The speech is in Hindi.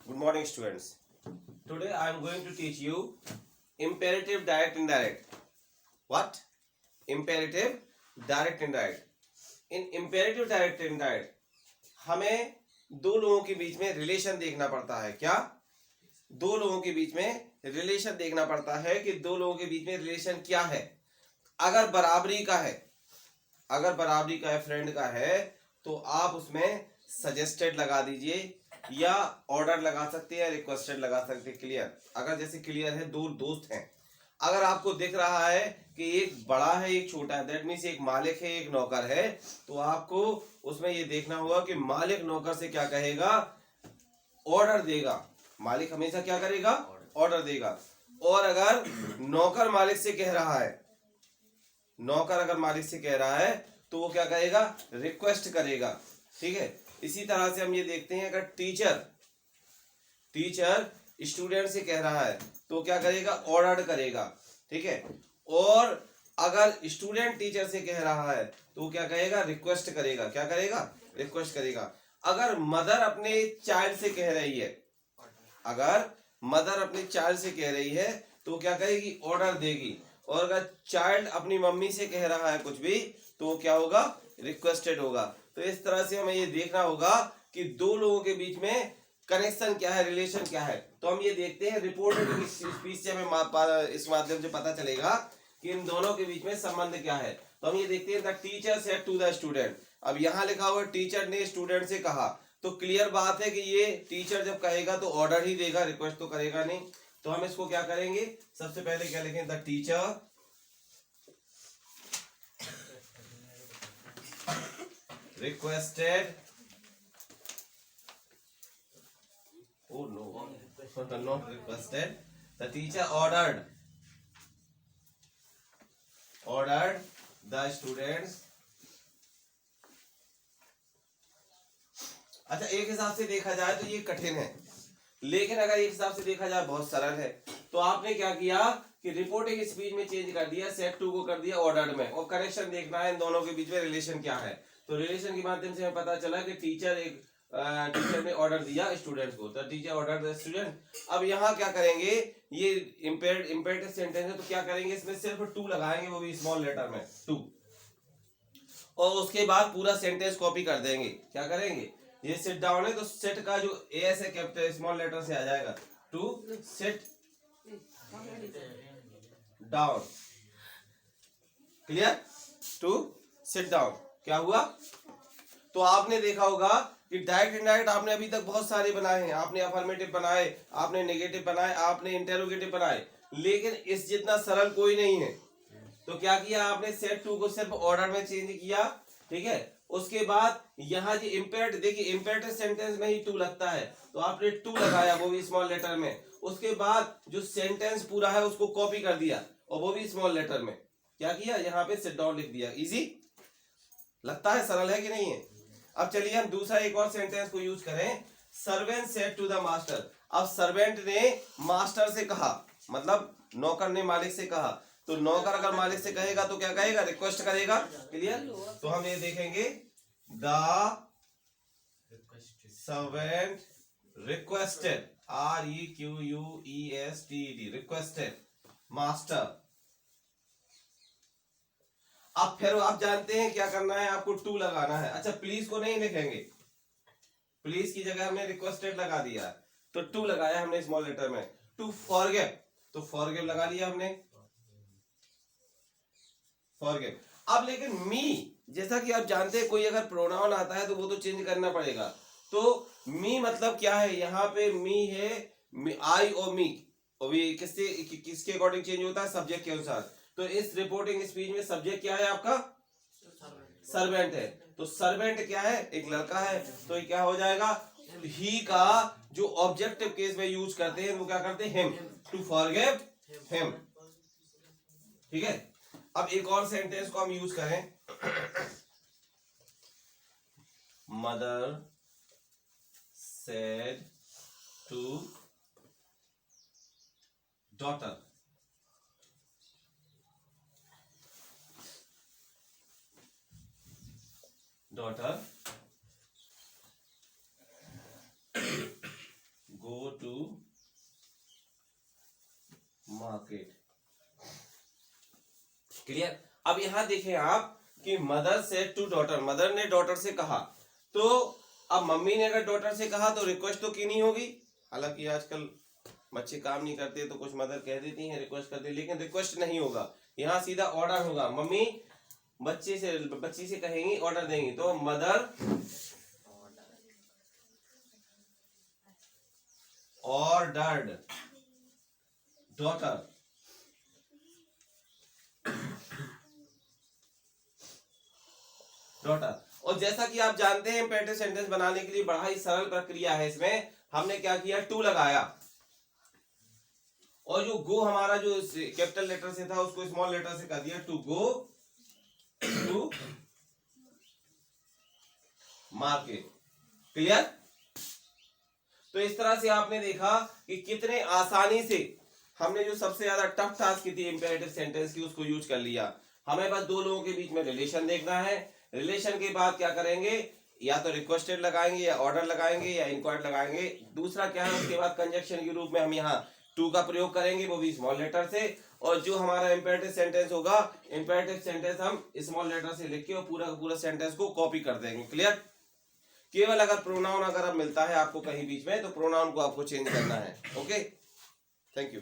Good morning, students. Today I am going to teach you imperative direct indirect. What? Imperative direct indirect. In imperative direct indirect हमें दो लोगों के बीच में रिलेशन देखना पड़ता है. क्या? दो लोगों के बीच में रिलेशन देखना पड़ता है कि दो लोगों के बीच में रिलेशन क्या है. अगर बराबरी का है, अगर बराबरी का है, फ्रेंड का है, तो आप उसमें सजेस्टेड लगा दीजिए या ऑर्डर लगा सकते हैं, रिक्वेस्टेड लगा सकते हैं. क्लियर? अगर जैसे क्लियर है, दो दोस्त हैं, अगर आपको दिख रहा है कि एक बड़ा है एक छोटा है, दैट मीन्स एक मालिक है एक नौकर है, तो आपको उसमें ये देखना होगा कि मालिक नौकर से क्या कहेगा, ऑर्डर देगा. मालिक हमेशा क्या करेगा, ऑर्डर देगा. और अगर नौकर मालिक से कह रहा है, नौकर अगर मालिक से कह रहा है तो वो क्या करेगा, रिक्वेस्ट करेगा. ठीक है. इसी तरह से हम ये देखते हैं, अगर टीचर स्टूडेंट से कह रहा है तो क्या करेगा, ऑर्डर करेगा. ठीक है. और अगर स्टूडेंट टीचर से कह रहा है तो क्या कहेगा, रिक्वेस्ट करेगा. क्या करेगा, रिक्वेस्ट करेगा. अगर मदर अपने चाइल्ड से कह रही है, अगर मदर अपने चाइल्ड से कह रही है तो क्या करेगी, ऑर्डर देगी. और अगर चाइल्ड अपनी मम्मी से कह रहा है कुछ भी तो क्या होगा, रिक्वेस्टेड होगा. तो इस तरह से हमें ये देखना होगा कि दो लोगों के बीच में कनेक्शन क्या है, रिलेशन क्या है. तो हम ये देखते हैं रिपोर्टेड स्पीच से हमें इस माध्यम से पता चलेगा कि इन दोनों के बीच में संबंध क्या है. तो हम ये देखते हैं, the teacher said to the student. अब यहाँ लिखा हुआ टीचर ने स्टूडेंट से कहा, तो क्लियर बात है कि ये टीचर जब कहेगा तो ऑर्डर ही देगा, रिक्वेस्ट तो करेगा नहीं. तो हम इसको क्या करेंगे, सबसे पहले क्या लिखें, the teacher requested, oh no, not requested, the teacher ordered the students. अच्छा, एक हिसाब से देखा जाए तो ये कठिन है, लेकिन अगर एक हिसाब से देखा जाए बहुत सरल है. तो आपने क्या किया कि रिपोर्टिंग स्पीच में चेंज कर दिया, सेट टू को कर दिया ऑर्डर्ड में, और कनेक्शन देखना है इन दोनों के बीच में रिलेशन क्या है. तो रिलेशन के माध्यम से हमें पता चला कि टीचर ने ऑर्डर दिया स्टूडेंट्स को, तो टीचर ऑर्डर द स्टूडेंट. अब यहाँ क्या करेंगे, ये इम्पेरेटिव सेंटेंस है, तो क्या करेंगे, इसमें सिर्फ टू लगाएंगे, वो भी स्मॉल लेटर में टू, और उसके बाद पूरा सेंटेंस कॉपी कर देंगे. क्या करेंगे, ये सिट डाउन है तो सेट का जो एस है कैपिटल स्मॉल लेटर से आ जाएगा, to sit down. Clear? To sit down क्या हुआ. तो आपने देखा होगा कि डायरेक्ट इनडायरेक्ट आपने अभी तक बहुत सारे बनाए हैं. आपने अफर्मेटिव बनाए, आपने नेगेटिव बनाए, आपने इंटेरोगेटिव बनाए, लेकिन इस जितना सरल कोई नहीं है. तो क्या किया आपने, सेट टू को सिर्फ ऑर्डर में चेंज किया. ठीक है. उसके बाद यहाँ जो इम्पेरेटिव, देखिए इम्पेरेटिव सेंटेंस में ही टू लगता है, तो आपने टू लगाया, वो भी स्मॉल लेटर में. उसके बाद जो सेंटेंस पूरा है उसको कॉपी कर दिया, और वो भी स्मॉल लेटर में. क्या किया, यहाँ पे सिट डाउन लिख दिया. इजी लगता है, सरल है कि नहीं है. अब चलिए हम दूसरा एक और सेंटेंस को यूज करें, servant said to the master. अब सर्वेंट ने मास्टर से कहा, मतलब नौकर ने मालिक से कहा. तो नौकर अगर मालिक से कहेगा तो क्या कहेगा, रिक्वेस्ट करेगा. क्लियर? तो हम ये देखेंगे, the servant requested, REQUESTED, requested master. अब फिर आप जानते हैं क्या करना है, आपको टू लगाना है. अच्छा, प्लीज को नहीं लिखेंगे, प्लीज की जगह हमने रिक्वेस्टेड लगा दिया, तो टू लगाया हमने स्मॉल लेटर में. टू फॉरगिव, तो फॉरगिव लगा लिया हमने, फॉरगिव. अब लेकिन मी, जैसा कि आप जानते हैं कोई अगर प्रोनाउन आता है तो वो तो चेंज करना पड़ेगा. तो मी मतलब क्या है, यहाँ पे मी है, आई और मी, और ये किसके अकॉर्डिंग चेंज होता है, सब्जेक्ट के अनुसार. तो इस रिपोर्टिंग स्पीच में सब्जेक्ट क्या है आपका, सर्वेंट है. तो सर्वेंट क्या है, एक लड़का है, तो ये क्या हो जाएगा, ही का जो ऑब्जेक्टिव केस में यूज करते हैं वो क्या करते हैं, हिम, टू फॉरगिव हिम. ठीक है. अब एक और सेंटेंस को हम यूज करें, mother said to daughter. Daughter go clear. अब यहाँ देखें आप कि मदर से टू डॉटर, मदर ने डॉटर से कहा, तो अब मम्मी ने अगर डॉटर से कहा तो रिक्वेस्ट तो की नहीं होगी। हालांकि आजकल बच्चे काम नहीं करते तो कुछ मदर कह देती हैं रिक्वेस्ट करती, लेकिन रिक्वेस्ट नहीं होगा, यहाँ सीधा ऑर्डर होगा। मम्मी बच्ची से कहेंगी, ऑर्डर देंगी, तो मदर ऑर्डर्ड डॉटर, डॉटर। और जैसा कि आप जानते हैं इम्पेरेटिव सेंटेंस बनाने के लिए बड़ा ही सरल प्रक्रिया है। इसमें हमने क्या किया, टू लगाया, और जो गो हमारा जो कैपिटल लेटर से था उसको स्मॉल लेटर से कर दिया, to go to market. Clear. तो इस तरह से आपने देखा कि कितने आसानी से हमने जो सबसे ज्यादा टफ टास्क की थी इम्पेरेटिव सेंटेंस की उसको यूज कर लिया। हमें बस दो लोगों के बीच में रिलेशन देखना है, रिलेशन के बाद क्या करेंगे, या तो रिक्वेस्टेड लगाएंगे या ऑर्डर लगाएंगे या इंक्वायर्ड लगाएंगे। दूसरा क्या है, उसके बाद कंजक्शन के रूप में हम यहाँ टू का प्रयोग करेंगे, वो भी स्मॉल लेटर से। और जो हमारा इम्पेरेटिव सेंटेंस होगा, इम्पेरेटिव सेंटेंस हम स्मॉल लेटर से लिख के और पूरा का पूरा सेंटेंस को कॉपी कर देंगे। क्लियर। केवल अगर प्रोनाउन अगर अब मिलता है आपको कहीं बीच में, तो प्रोनाउन को आपको चेंज करना है। Okay, thank you.